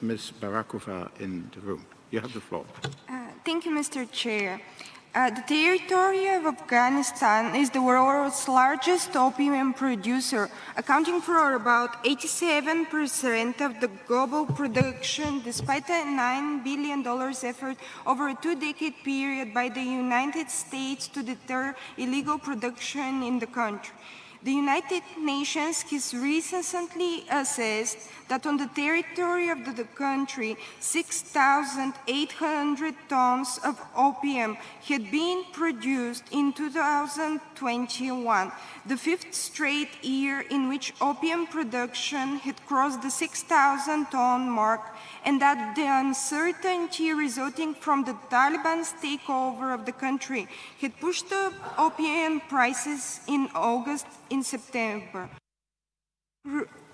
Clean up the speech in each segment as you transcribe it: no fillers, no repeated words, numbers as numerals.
Ms. Barakova in the room. You have the floor. Thank you, Mr. Chair. The territory of Afghanistan is the world's largest opium producer, accounting for about 87% of the global production, despite a $9 billion effort over a two-decade period by the United States to deter illegal production in the country. The United Nations has recently assessed that on the territory of the country, 6,800 tons of opium had been produced in 2021, the fifth straight year in which opium production had crossed the 6,000-ton mark, and that the uncertainty resulting from the Taliban's takeover of the country had pushed up opium prices in August and September.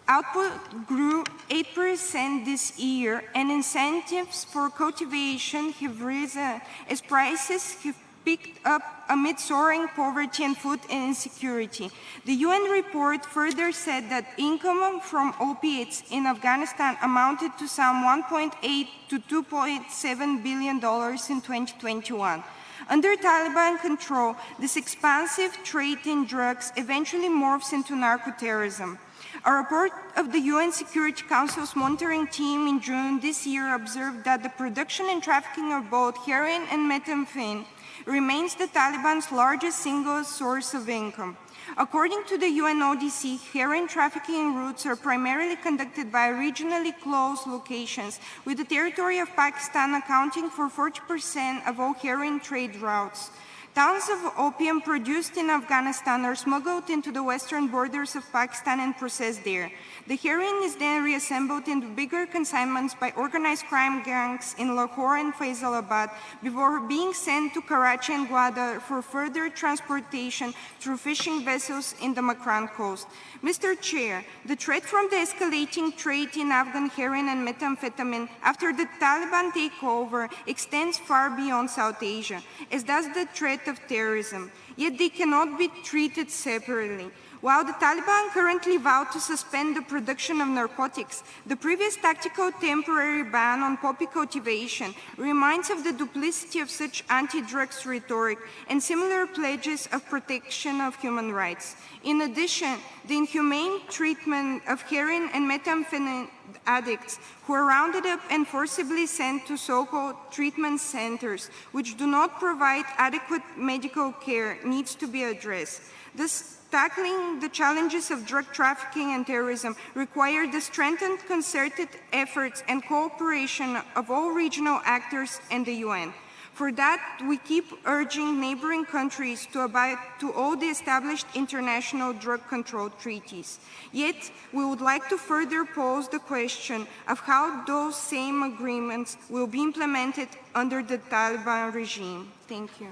Output grew 8% this year, and incentives for cultivation have risen as prices have picked up amid soaring poverty and food insecurity. The UN report further said that income from opiates in Afghanistan amounted to some $1.8 to $2.7 billion in 2021. Under Taliban control, this expansive trade in drugs eventually morphs into narco-terrorism. A report of the UN Security Council's monitoring team in June this year observed that the production and trafficking of both heroin and methamphetamine remains the Taliban's largest single source of income. According to the UNODC, heroin trafficking routes are primarily conducted by regionally close locations, with the territory of Pakistan accounting for 40% of all heroin trade routes. Tons of opium produced in Afghanistan are smuggled into the western borders of Pakistan and processed there. The heroin is then reassembled into bigger consignments by organized crime gangs in Lahore and Faisalabad before being sent to Karachi and Gwadar for further transportation through fishing vessels in the Makran coast. Mr. Chair, the threat from the escalating trade in Afghan heroin and methamphetamine after the Taliban takeover extends far beyond South Asia, as does the threat of terrorism, yet they cannot be treated separately. While the Taliban currently vowed to suspend the production of narcotics, the previous tactical temporary ban on poppy cultivation reminds of the duplicity of such anti-drugs rhetoric and similar pledges of protection of human rights. In addition, the inhumane treatment of heroin and methamphetamine addicts who are rounded up and forcibly sent to so-called treatment centers, which do not provide adequate medical care, needs to be addressed. Thus, tackling the challenges of drug trafficking and terrorism require the strengthened concerted efforts and cooperation of all regional actors and the UN. For that, we keep urging neighboring countries to abide to all the established international drug control treaties. Yet, we would like to further pose the question of how those same agreements will be implemented under the Taliban regime. Thank you.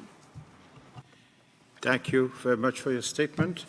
Thank you very much for your statement.